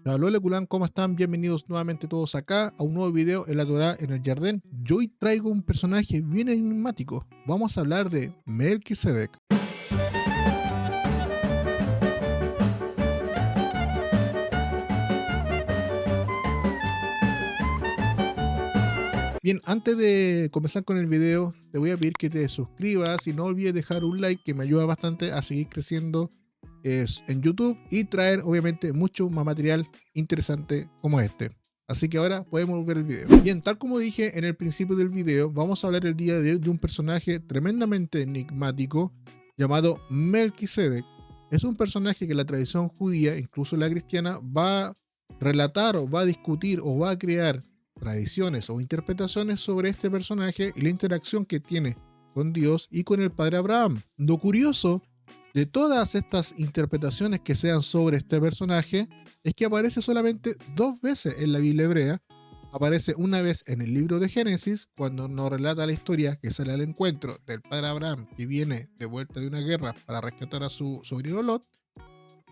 Hola, Leculán, ¿cómo están? Bienvenidos nuevamente todos acá a un nuevo video en la Torá en el Jardín. Yo hoy traigo un personaje bien enigmático. Vamos a hablar de Melquisedec. Bien, antes de comenzar con el video, te voy a pedir que te suscribas y no olvides dejar un like que me ayuda bastante a seguir creciendo en YouTube y traer obviamente mucho más material interesante como este. Así que ahora podemos ver el video. Bien, tal como dije en el principio del video, vamos a hablar el día de hoy de un personaje tremendamente enigmático llamado Melquisedec. Es un personaje que la tradición judía, incluso la cristiana, va a relatar o va a discutir o va a crear tradiciones o interpretaciones sobre este personaje y la interacción que tiene con Dios y con el padre Abraham. Lo curioso de todas estas interpretaciones que sean sobre este personaje es que aparece solamente dos veces en la Biblia hebrea. Aparece una vez en el libro de Génesis, cuando nos relata la historia que sale al encuentro del padre Abraham, que viene de vuelta de una guerra para rescatar a su sobrino Lot.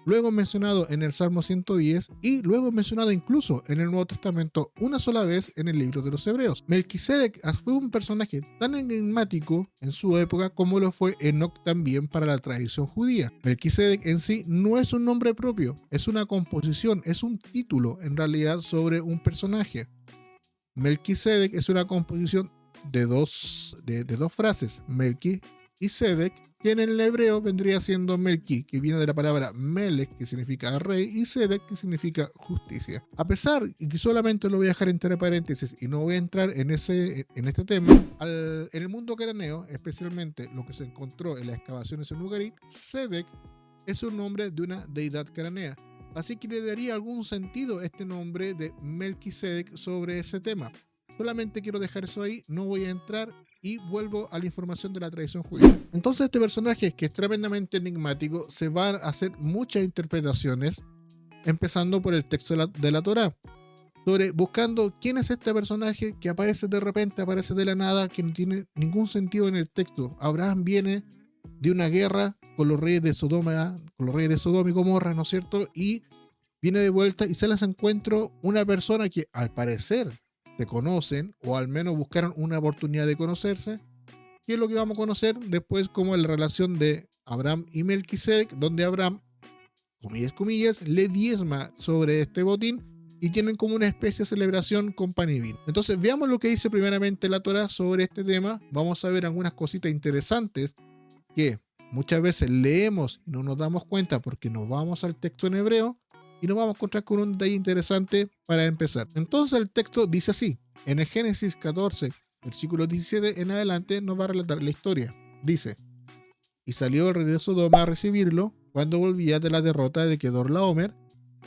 Luego mencionado en el Salmo 110 y luego mencionado incluso en el Nuevo Testamento una sola vez en el libro de los Hebreos. Melquisedec fue un personaje tan enigmático en su época como lo fue Enoc también para la tradición judía. Melquisedec en sí no es un nombre propio, es una composición, es un título en realidad sobre un personaje. Melquisedec es una composición de dos frases, Melqui y Sedec, que en el hebreo vendría siendo Melqui, que viene de la palabra Melech, que significa rey, y Sedec, que significa justicia. A pesar, y que solamente lo voy a dejar entre paréntesis y no voy a entrar en este tema, en el mundo cananeo, especialmente lo que se encontró en las excavaciones en Ugarit, Sedec es un nombre de una deidad cananea. Así que le daría algún sentido este nombre de Melquisedec sobre ese tema. Solamente quiero dejar eso ahí, no voy a entrar y vuelvo a la información de la tradición judía. Entonces este personaje, que es tremendamente enigmático, se van a hacer muchas interpretaciones, empezando por el texto de la Torá, sobre buscando quién es este personaje que aparece de repente, aparece de la nada, que no tiene ningún sentido en el texto. Abraham viene de una guerra con los reyes de Sodoma, y Gomorra, ¿no es cierto? Y viene de vuelta y se les encuentro una persona que al parecer se conocen, o al menos buscaron una oportunidad de conocerse, que es lo que vamos a conocer después como la relación de Abraham y Melquisedec, donde Abraham, comillas, le diezma sobre este botín y tienen como una especie de celebración con pan y vino. Entonces veamos lo que dice primeramente la Torá sobre este tema. Vamos a ver algunas cositas interesantes que muchas veces leemos y no nos damos cuenta porque nos vamos al texto en hebreo y nos vamos a encontrar con un detalle interesante para empezar. Entonces el texto dice así, en el Génesis 14, versículo 17 en adelante nos va a relatar la historia. Dice, y salió el rey de Sodoma a recibirlo cuando volvía de la derrota de Kedorlaomer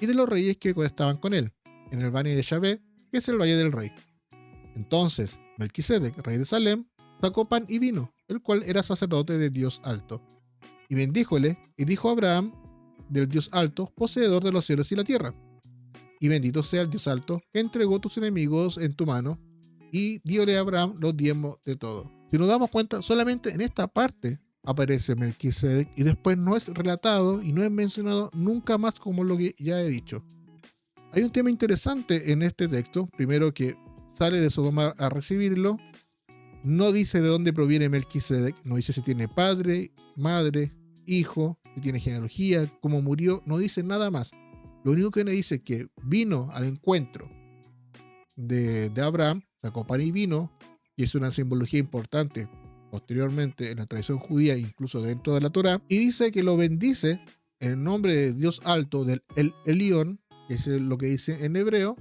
y de los reyes que estaban con él, en el valle de Shabé, que es el valle del rey. Entonces Melquisedec, rey de Salem, sacó pan y vino, el cual era sacerdote de Dios alto. Y bendíjole, y dijo a Abraham, del Dios alto, poseedor de los cielos y la tierra. Y bendito sea el Dios alto, que entregó tus enemigos en tu mano, y diole a Abraham los diezmos de todo. Si nos damos cuenta, solamente en esta parte aparece Melquisedec, y después no es relatado y no es mencionado nunca más, como lo que ya he dicho. Hay un tema interesante en este texto, primero que sale de Sodoma a recibirlo, no dice de dónde proviene Melquisedec, no dice si tiene padre, madre, hijo, si tiene genealogía, cómo murió, no dice nada más. Lo único que nos dice es que vino al encuentro de Abraham, sacó pan y vino, y es una simbología importante posteriormente en la tradición judía, incluso dentro de la Torá, y dice que lo bendice en el nombre de Dios alto, del El Elión, que es lo que dice en hebreo.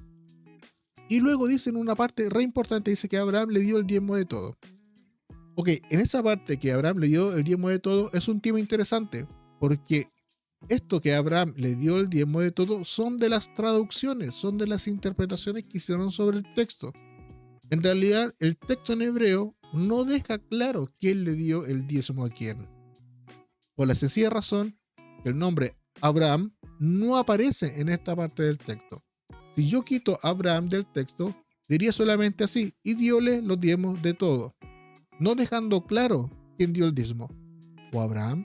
Y luego dice en una parte re importante, dice que Abraham le dio el diezmo de todo. Ok, en esa parte que Abraham le dio el diezmo de todo es un tema interesante, porque esto que Abraham le dio el diezmo de todo son de las traducciones, son de las interpretaciones que hicieron sobre el texto. En realidad, el texto en hebreo no deja claro quién le dio el diezmo a quién. Por la sencilla razón que el nombre Abraham no aparece en esta parte del texto. Si yo quito Abraham del texto, diría solamente así, y diole los diezmos de todo, no dejando claro quién dio el diezmo, o Abraham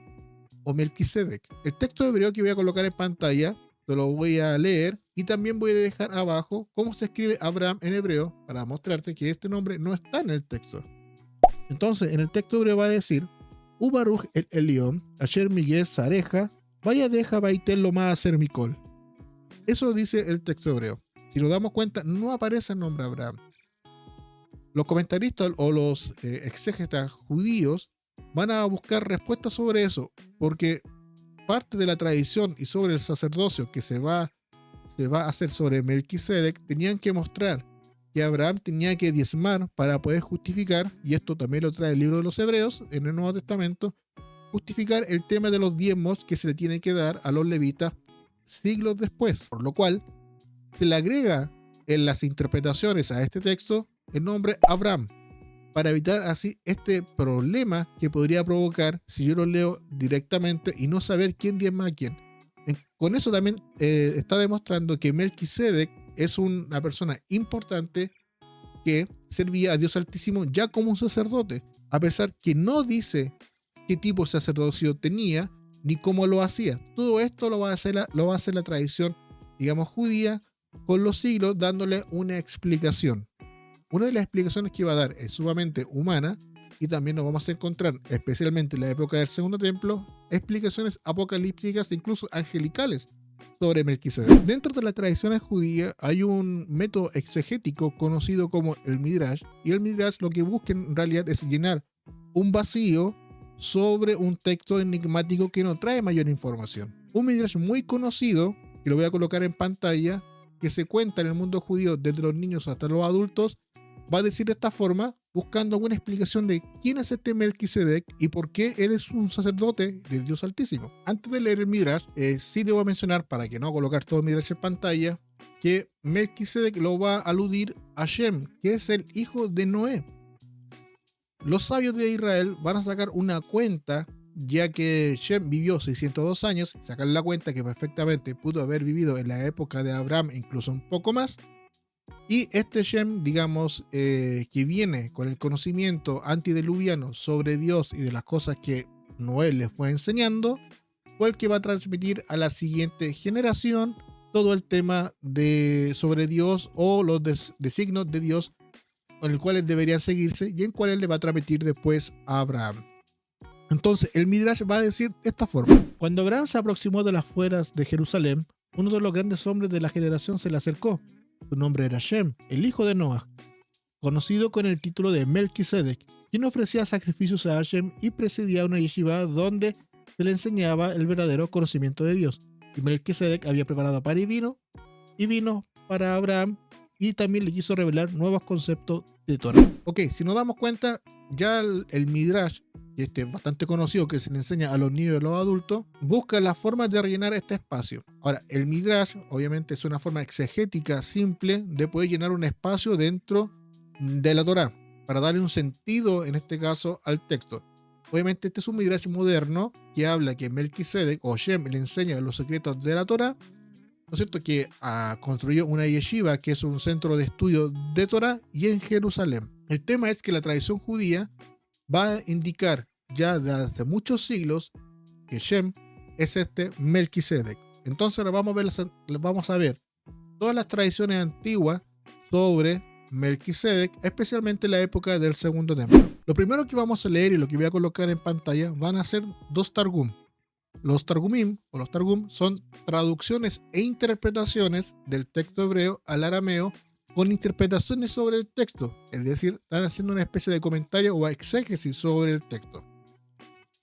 o Melquisedec. El texto hebreo que voy a colocar en pantalla, te lo voy a leer Y también voy a dejar abajo cómo se escribe Abraham en hebreo para mostrarte que este nombre no está en el texto. Entonces, en el texto hebreo va a decir Ubaruch el Elión, Asher Miguel Sareja, vaya deja Baitel lo más hacer Mikol. Eso dice el texto hebreo. Si nos damos cuenta, no aparece el nombre Abraham. Los comentaristas o los exégetas judíos van a buscar respuestas sobre eso, porque parte de la tradición y sobre el sacerdocio que se va a hacer sobre Melquisedec, tenían que mostrar que Abraham tenía que diezmar para poder justificar, y esto también lo trae el libro de los Hebreos en el Nuevo Testamento, justificar el tema de los diezmos que se le tiene que dar a los levitas siglos después, por lo cual se le agrega en las interpretaciones a este texto el nombre Abraham, para evitar así este problema que podría provocar si yo lo leo directamente y no saber quién diezma a quién. Con eso también está demostrando que Melquisedec es una persona importante que servía a Dios Altísimo ya como un sacerdote, a pesar que no dice qué tipo de sacerdocio tenía ni cómo lo hacía. Todo esto lo va a hacer la tradición, digamos, judía con los siglos, dándole una explicación. Una de las explicaciones que va a dar es sumamente humana, y también nos vamos a encontrar, especialmente en la época del Segundo Templo, explicaciones apocalípticas e incluso angelicales sobre Melquisedec. Dentro de las tradiciones judías hay un método exegético conocido como el Midrash, y el Midrash lo que busca en realidad es llenar un vacío sobre un texto enigmático que no trae mayor información. Un Midrash muy conocido, que lo voy a colocar en pantalla, que se cuenta en el mundo judío desde los niños hasta los adultos, va a decir de esta forma, buscando alguna explicación de quién es este Melquisedec y por qué él es un sacerdote de Dios Altísimo. Antes de leer el Midrash, sí debo mencionar, para que no colocar todo el Midrash en pantalla, que Melquisedec lo va a aludir a Shem, que es el hijo de Noé. Los sabios de Israel van a sacar una cuenta, ya que Shem vivió 602 años, sacar la cuenta que perfectamente pudo haber vivido en la época de Abraham, incluso un poco más. Y este Shem, digamos, que viene con el conocimiento antediluviano sobre Dios y de las cosas que Noé le fue enseñando, fue el que va a transmitir a la siguiente generación todo el tema sobre Dios o los designios de Dios en el cuales deberían seguirse y en cuales le va a transmitir después a Abraham. Entonces el Midrash va a decir de esta forma: cuando Abraham se aproximó de las afueras de Jerusalén, uno de los grandes hombres de la generación se le acercó. Su nombre era Shem, el hijo de Noah, conocido con el título de Melquisedec, quien ofrecía sacrificios a Hashem y presidía una yeshiva donde se le enseñaba el verdadero conocimiento de Dios. Y Melquisedec había preparado pan y vino para Abraham, y también le quiso revelar nuevos conceptos de Torah. Ok, si nos damos cuenta, ya el Midrash, que es bastante conocido, que se le enseña a los niños y a los adultos, busca la forma de rellenar este espacio. Ahora, el Midrash obviamente es una forma exegética simple de poder llenar un espacio dentro de la Torah, para darle un sentido, en este caso, al texto. Obviamente este es un Midrash moderno que habla que Melquisedec o Shem le enseña los secretos de la Torah, ¿no es cierto? Que construyó una yeshiva, que es un centro de estudio de Torah, y en Jerusalén. El tema es que la tradición judía va a indicar ya desde hace muchos siglos que Shem es este Melquisedec. Entonces ahora vamos a ver todas las tradiciones antiguas sobre Melquisedec, especialmente en la época del Segundo Templo. Lo primero que vamos a leer y lo que voy a colocar en pantalla van a ser dos Targum. Los Targumim o los Targum son traducciones e interpretaciones del texto hebreo al arameo con interpretaciones sobre el texto, es decir, están haciendo una especie de comentario o exégesis sobre el texto.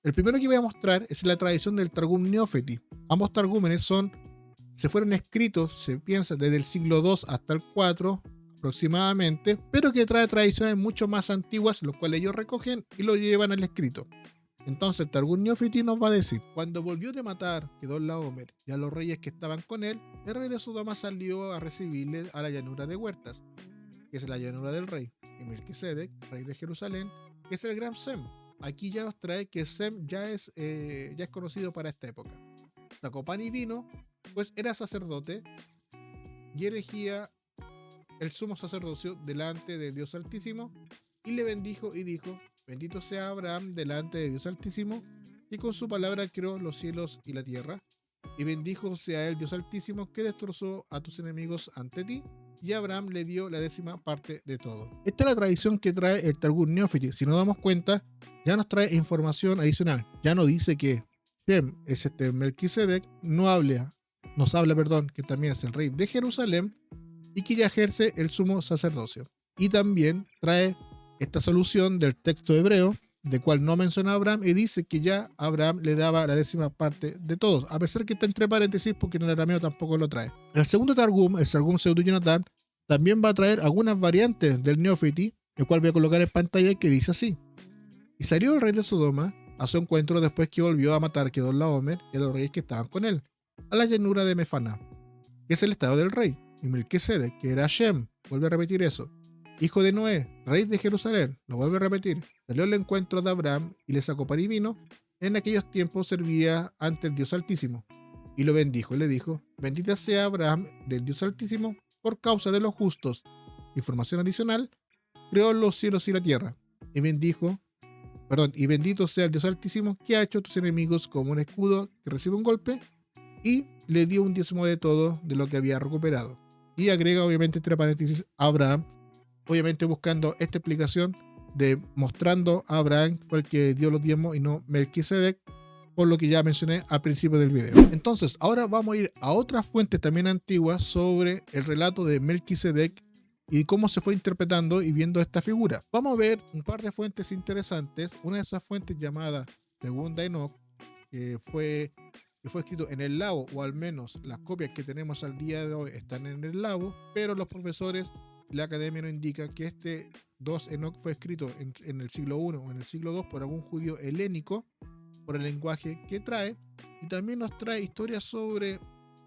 El primero que voy a mostrar es la tradición del Targum Neófiti. Ambos Targúmenes se fueron escritos, se piensa, desde el siglo II hasta el IV aproximadamente, pero que trae tradiciones mucho más antiguas, los cuales ellos recogen y lo llevan al escrito. Entonces el Targum Neófiti nos va a decir: cuando volvió de matar Kedorlaomer y a los reyes que estaban con él, el rey de Sodoma salió a recibirle a la llanura de Huertas, que es la llanura del rey, y Melquisedec, rey de Jerusalén, que es el gran Sem. Aquí ya nos trae que Sem ya es conocido para esta época. Sacó pan y vino, pues era sacerdote y erigía el sumo sacerdocio delante del Dios Altísimo, y le bendijo y dijo: bendito sea Abraham delante de Dios Altísimo, y con su palabra creó los cielos y la tierra, y bendijo sea el Dios Altísimo que destrozó a tus enemigos ante ti, y Abraham le dio la 10ª parte de todo. Esta es la tradición que trae el Targum Neofiti. Si nos damos cuenta, ya nos trae información adicional. Ya no dice que Shem es Melquisedec, nos habla, que también es el rey de Jerusalén y que ya ejerce el sumo sacerdocio. Y también trae esta solución del texto hebreo, de cual no menciona a Abraham, y dice que ya Abraham le daba la 10ª parte de todos, a pesar que está entre paréntesis porque en el arameo tampoco lo trae. El segundo Targum, el Targum Pseudo-Yonatan, también va a traer algunas variantes del Neofiti, el cual voy a colocar en pantalla, que dice así: y salió el rey de Sodoma a su encuentro después que volvió a matar Kedorlaomer y a los reyes que estaban con él, a la llanura de Mefaná, que es el estado del rey, y Melquisedec, que era Shem, vuelve a repetir eso, hijo de Noé, rey de Jerusalén, lo vuelve a repetir, salió al encuentro de Abraham y le sacó pan y vino. En aquellos tiempos servía ante el Dios Altísimo, y lo bendijo y le dijo: bendita sea Abraham del Dios Altísimo por causa de los justos. Información adicional: creó los cielos y la tierra, y bendito sea el Dios Altísimo que ha hecho a tus enemigos como un escudo que recibe un golpe, y le dio un 10º de todo de lo que había recuperado. Y agrega obviamente entre paréntesis Abraham, obviamente buscando esta explicación de mostrando a Abraham fue el que dio los diezmos y no Melquisedec, por lo que ya mencioné al principio del video. Entonces ahora vamos a ir a otras fuentes también antiguas sobre el relato de Melquisedec y cómo se fue interpretando y viendo esta figura. Vamos a ver un par de fuentes interesantes. Una de esas fuentes llamada Segunda Enoch, que fue escrito en el Labo, o al menos las copias que tenemos al día de hoy están en el Labo, pero los profesores, la academia nos indica que este 2 Enoch fue escrito en el siglo I o en el siglo II por algún judío helénico, por el lenguaje que trae, y también nos trae historias sobre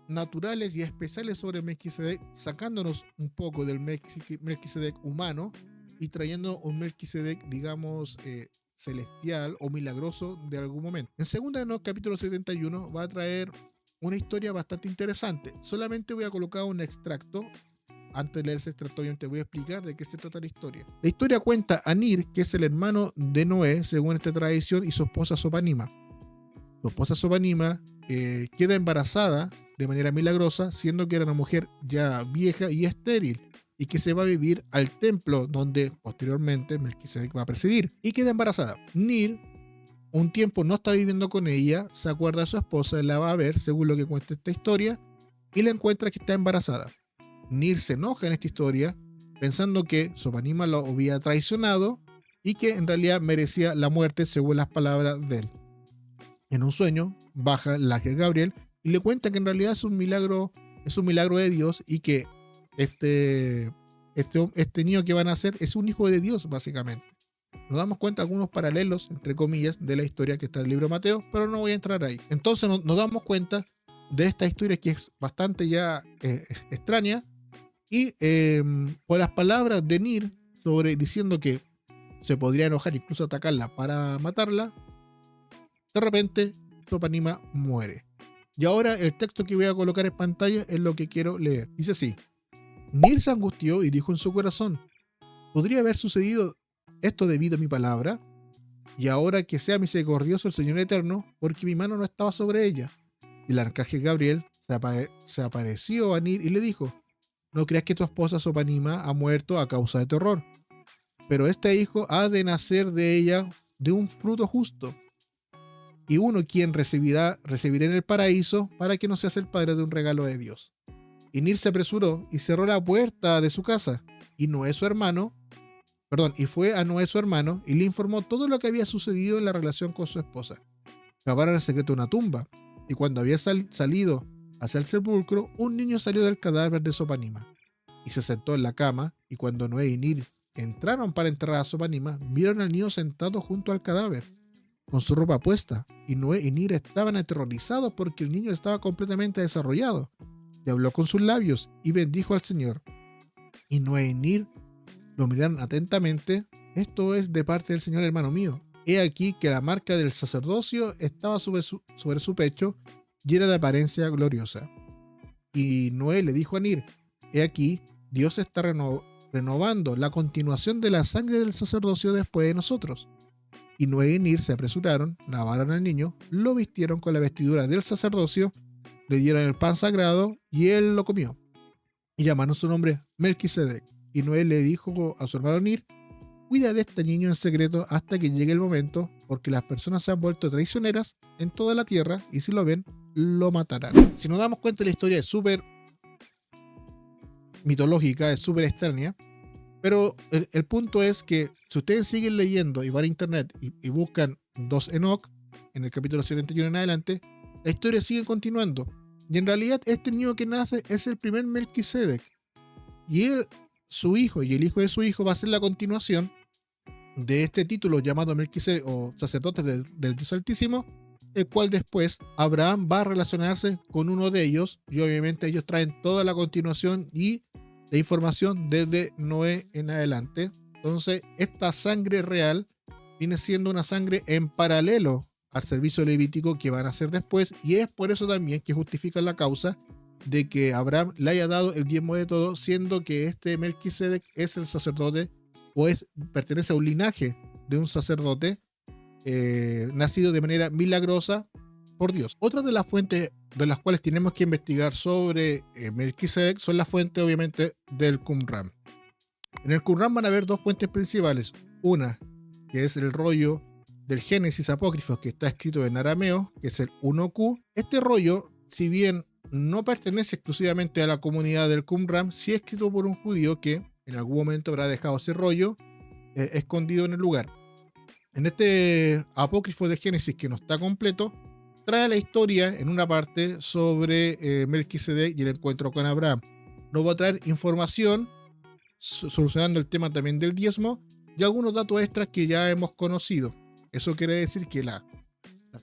naturales y especiales sobre Melquisedec, sacándonos un poco del Melquisedec humano y trayendo un Melquisedec, digamos, celestial o milagroso de algún momento. En 2 Enoch capítulo 71 va a traer una historia bastante interesante. Solamente voy a colocar un extracto. Antes de leer ese extracto, te voy a explicar de qué se trata la historia. La historia cuenta a Nir, que es el hermano de Noé, según esta tradición, y su esposa Sopanima. Su esposa Sopanima queda embarazada de manera milagrosa, siendo que era una mujer ya vieja y estéril, y que se va a vivir al templo donde posteriormente Melquisedec va a presidir, y queda embarazada. Nir, un tiempo no está viviendo con ella, se acuerda de su esposa, la va a ver, según lo que cuenta esta historia, y la encuentra que está embarazada. Nir se enoja en esta historia, pensando que Sopanima lo había traicionado y que en realidad merecía la muerte según las palabras de él. En un sueño, baja el ángel Gabriel y le cuenta que en realidad es un milagro de Dios, y que este niño que van a nacer es un hijo de Dios, básicamente. Nos damos cuenta de algunos paralelos, entre comillas, de la historia que está en el libro de Mateo, pero no voy a entrar ahí. Entonces nos damos cuenta de esta historia que es bastante ya extraña, y por las palabras de Nir diciendo que se podría enojar, incluso atacarla para matarla, de repente Sopanima muere. Y ahora el texto que voy a colocar en pantalla es lo que quiero leer. Dice así: Nir se angustió y dijo en su corazón: ¿podría haber sucedido esto debido a mi palabra? Y ahora que sea misericordioso el Señor Eterno, porque mi mano no estaba sobre ella. Y el arcángel Gabriel se apareció a Nir y le dijo: no creas que tu esposa Sopanima ha muerto a causa de tu error, pero este hijo ha de nacer de ella de un fruto justo, y uno quien recibirá en el paraíso, para que no seas el padre de un regalo de Dios. Y Nir se apresuró y cerró la puerta de su casa, y fue a Noé su hermano y le informó todo lo que había sucedido en la relación con su esposa. Cavaron en secreto una tumba, y cuando había salido hacia el sepulcro, un niño salió del cadáver de Sopanima y se sentó en la cama, y cuando Noé y Nir entraron para enterrar a Sopanima, vieron al niño sentado junto al cadáver, con su ropa puesta, y Noé y Nir estaban aterrorizados porque el niño estaba completamente desarrollado, y habló con sus labios y bendijo al Señor. Y Noé y Nir lo miraron atentamente. Esto es de parte del Señor, hermano mío. He aquí que la marca del sacerdocio estaba sobre su pecho, llena de apariencia gloriosa. Y Noé le dijo a Nir: he aquí, Dios está renovando la continuación de la sangre del sacerdocio después de nosotros. Y Noé y Nir se apresuraron, lavaron al niño, lo vistieron con la vestidura del sacerdocio, le dieron el pan sagrado y él lo comió. Y llamaron su nombre Melquisedec. Y Noé le dijo a su hermano Nir: cuida de este niño en secreto hasta que llegue el momento, porque las personas se han vuelto traicioneras en toda la tierra y si lo ven, lo matarán. Si nos damos cuenta, la historia es súper mitológica, es súper extraña, pero el punto es que si ustedes siguen leyendo y van a internet y buscan 2 Enoch, en el capítulo 71 en adelante, la historia sigue continuando. Y en realidad este niño que nace es el primer Melquisedec. Y él, su hijo y el hijo de su hijo va a ser la continuación de este título llamado Melquisedec o sacerdote del Dios Altísimo, el cual después Abraham va a relacionarse con uno de ellos y obviamente ellos traen toda la continuación y la información desde Noé en adelante. Entonces esta sangre real viene siendo una sangre en paralelo al servicio levítico que van a hacer después, y es por eso también que justifican la causa de que Abraham le haya dado el diezmo de todo, siendo que este Melquisedec es el sacerdote o pertenece a un linaje de un sacerdote nacido de manera milagrosa por Dios. Otra de las fuentes de las cuales tenemos que investigar sobre Melquisedec son las fuentes, obviamente, del Qumran. En el Qumran van a haber 2 fuentes principales. Una, que es el rollo del Génesis apócrifo, que está escrito en arameo, que es el 1Q. Este rollo, si bien no pertenece exclusivamente a la comunidad del Qumran, sí es escrito por un judío que en algún momento habrá dejado ese rollo escondido en el lugar. En este apócrifo de Génesis, que no está completo, trae la historia en una parte sobre Melquisedec y el encuentro con Abraham. Nos va a traer información solucionando el tema también del diezmo y algunos datos extras que ya hemos conocido. Eso quiere decir que las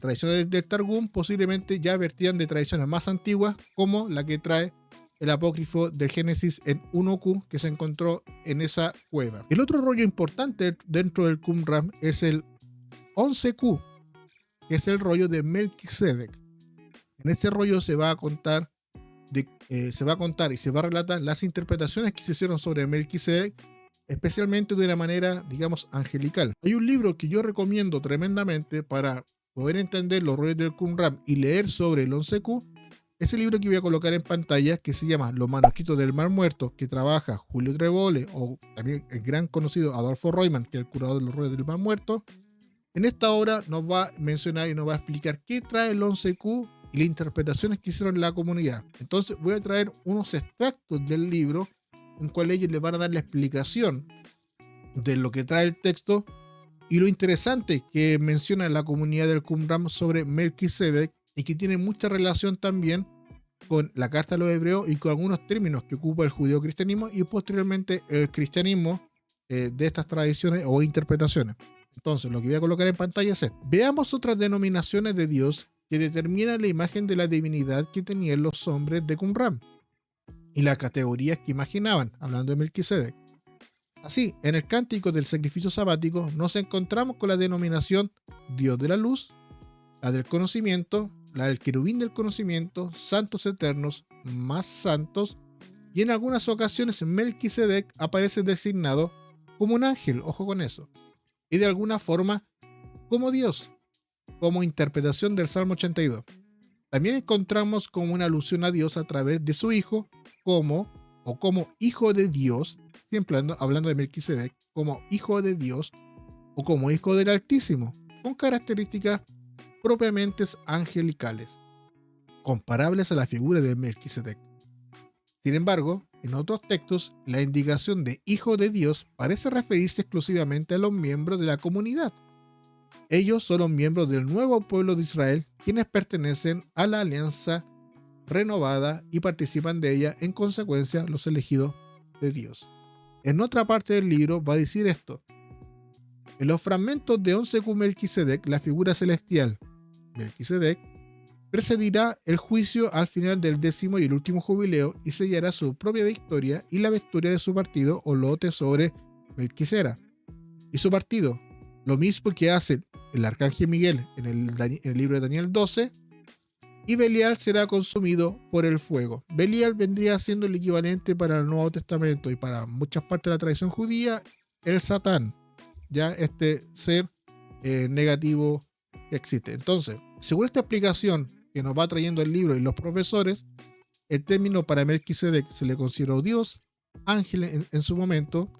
tradiciones del Targum posiblemente ya vertían de tradiciones más antiguas, como la que trae el apócrifo del Génesis en 1Q, que se encontró en esa cueva. El otro rollo importante dentro del Qumran es el 11Q, que es el rollo de Melquisedec. En este rollo se va a contar y se va a relatar las interpretaciones que se hicieron sobre Melquisedec, especialmente de una manera, digamos, angelical. Hay un libro que yo recomiendo tremendamente para poder entender los rollos del Qumran y leer sobre el 11Q. Ese libro que voy a colocar en pantalla, que se llama Los manuscritos del Mar Muerto, que trabaja Julio Trevole o también el gran conocido Adolfo Royman, que es el curador de los rollos del Mar Muerto. En esta obra nos va a mencionar y nos va a explicar qué trae el 11Q y las interpretaciones que hicieron la comunidad. Entonces voy a traer unos extractos del libro en cual ellos les van a dar la explicación de lo que trae el texto y lo interesante que menciona la comunidad del Qumran sobre Melquisedec, y que tiene mucha relación también con la carta a los hebreos y con algunos términos que ocupa el judeo-cristianismo y posteriormente el cristianismo de estas tradiciones o interpretaciones. Entonces, lo que voy a colocar en pantalla es esto. Veamos otras denominaciones de Dios que determinan la imagen de la divinidad que tenían los hombres de Qumran y las categorías que imaginaban, hablando de Melquisedec. Así, en el cántico del sacrificio sabático nos encontramos con la denominación Dios de la luz, la del conocimiento, la del querubín del conocimiento, santos eternos, más santos, y en algunas ocasiones Melquisedec aparece designado como un ángel, ojo con eso, y de alguna forma como Dios, como interpretación del Salmo 82. También encontramos como una alusión a Dios a través de su hijo como hijo de Dios, siempre hablando de Melquisedec, como hijo de Dios o como hijo del Altísimo, con características propiamente angelicales, comparables a la figura de Melquisedec. Sin embargo, en otros textos, la indicación de hijo de Dios parece referirse exclusivamente a los miembros de la comunidad. Ellos son los miembros del nuevo pueblo de Israel, quienes pertenecen a la alianza renovada y participan de ella, en consecuencia, los elegidos de Dios. En otra parte del libro va a decir esto: en los fragmentos de 11Q Melquisedec, la figura celestial Melquisedec precedirá el juicio al final del 10º y el último jubileo y sellará su propia victoria y la victoria de su partido o lote sobre Melquisera y su partido, lo mismo que hace el arcángel Miguel en el libro de Daniel 12, y Belial será consumido por el fuego. Belial vendría siendo el equivalente para el Nuevo Testamento y para muchas partes de la tradición judía, el Satán, ya este ser negativo que existe. Entonces, según esta explicación que nos va trayendo el libro y los profesores, el término para Melquisedec se le consideró Dios, ángel en su momento,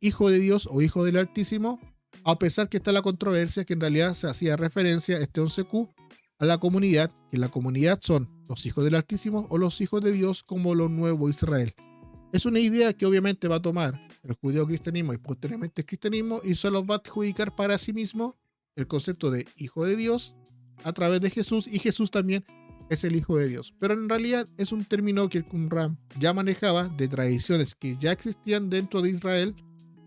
hijo de Dios o hijo del Altísimo, a pesar que está la controversia que en realidad se hacía referencia a este 11Q a la comunidad, que la comunidad son los hijos del Altísimo o los hijos de Dios como lo nuevo Israel. Es una idea que obviamente va a tomar el judeocristianismo y posteriormente el cristianismo y se los va a adjudicar para sí mismo el concepto de hijo de Dios a través de Jesús, y Jesús también es el hijo de Dios. Pero en realidad es un término que el Qumran ya manejaba de tradiciones que ya existían dentro de Israel,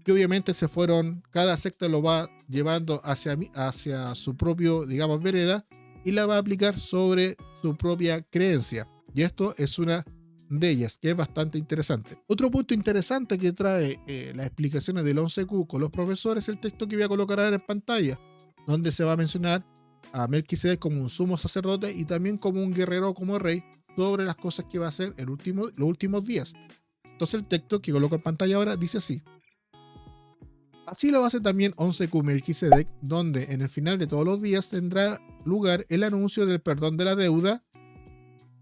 que obviamente se fueron, cada secta lo va llevando hacia su propio, digamos, vereda, y la va a aplicar sobre su propia creencia. Y esto es una de ellas, que es bastante interesante. Otro punto interesante que trae las explicaciones del 11Q con los profesores es el texto que voy a colocar ahora en pantalla, donde se va a mencionar a Melquisedec como un sumo sacerdote y también como un guerrero, como rey, sobre las cosas que va a hacer los últimos días. Entonces el texto que coloco en pantalla ahora dice así: así lo hace también 11Q Melquisedec, donde en el final de todos los días tendrá lugar el anuncio del perdón de la deuda,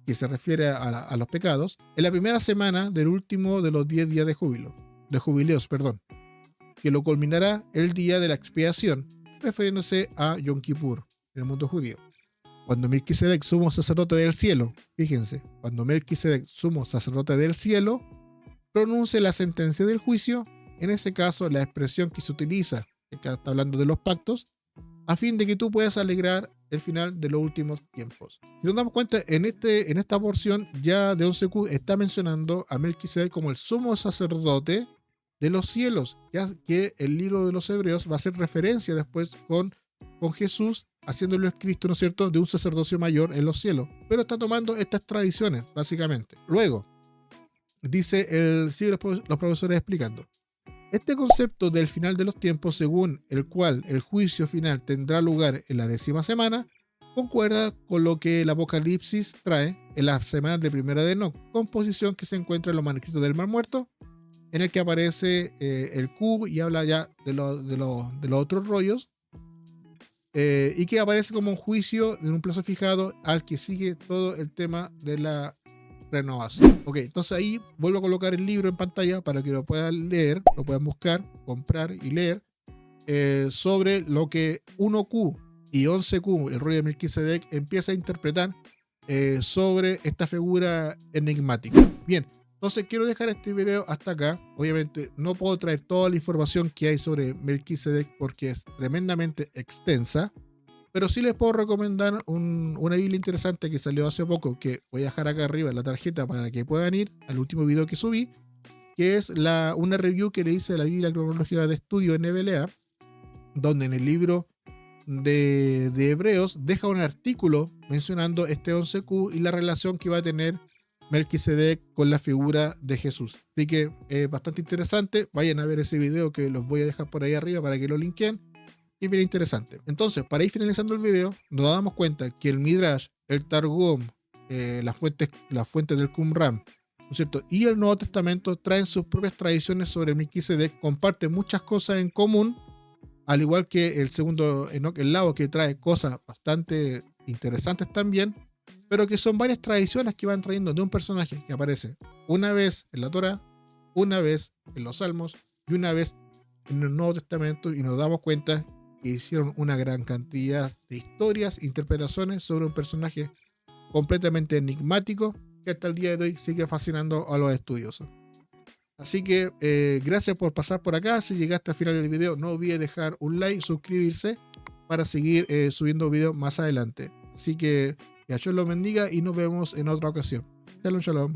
que se refiere a los pecados, en la primera semana del último de los 10 días de jubileos, que lo culminará el día de la expiación, refiriéndose a Yom Kippur en el mundo judío. Cuando Melquisedec, sumo sacerdote del cielo, fíjense, cuando Melquisedec, sumo sacerdote del cielo, pronuncie la sentencia del juicio, en ese caso la expresión que se utiliza, que está hablando de los pactos, a fin de que tú puedas alegrar el final de los últimos tiempos. Si nos damos cuenta, en esta porción ya de 11Q está mencionando a Melquisedec como el sumo sacerdote de los cielos, ya que el libro de los Hebreos va a hacer referencia después con Jesús, haciéndolo el Cristo, ¿no es cierto?, de un sacerdocio mayor en los cielos. Pero está tomando estas tradiciones, básicamente. Luego, sigue los profesores explicando. Este concepto del final de los tiempos, según el cual el juicio final tendrá lugar en la 10ª semana, concuerda con lo que el Apocalipsis trae en las semanas de primera de Enoc, composición que se encuentra en los manuscritos del Mar Muerto, en el que aparece el Q y habla ya de los otros rollos, y que aparece como un juicio en un plazo fijado al que sigue todo el tema de la renovación. Ok, entonces ahí vuelvo a colocar el libro en pantalla para que lo puedan leer, lo puedan buscar, comprar y leer sobre lo que 1Q y 11Q, el rollo de Melquisedec, empieza a interpretar sobre esta figura enigmática. Bien, entonces quiero dejar este video hasta acá. Obviamente no puedo traer toda la información que hay sobre Melquisedec porque es tremendamente extensa, pero sí les puedo recomendar una Biblia interesante que salió hace poco, que voy a dejar acá arriba en la tarjeta para que puedan ir al último video que subí, que es una review que le hice a la Biblia cronológica de estudio NBLA, donde en el libro de Hebreos deja un artículo mencionando este 11Q y la relación que va a tener Melquisedec con la figura de Jesús. Así que es bastante interesante. Vayan a ver ese video que los voy a dejar por ahí arriba para que lo linken. Y bien interesante. Entonces, para ir finalizando el video, nos damos cuenta que el Midrash, el Targum, las fuentes del Qumran, ¿no es cierto?, y el Nuevo Testamento traen sus propias tradiciones sobre Melquisedec, comparten muchas cosas en común, al igual que el segundo Enoc, el Lago, que trae cosas bastante interesantes también, pero que son varias tradiciones que van trayendo de un personaje que aparece una vez en la Torá, una vez en los Salmos y una vez en el Nuevo Testamento, y nos damos cuenta que hicieron una gran cantidad de historias, interpretaciones sobre un personaje completamente enigmático que hasta el día de hoy sigue fascinando a los estudiosos. Así que gracias por pasar por acá. Si llegaste al final del video, no olvides dejar un like, suscribirse para seguir subiendo videos más adelante. Así que Dios los bendiga y nos vemos en otra ocasión. Shalom, shalom.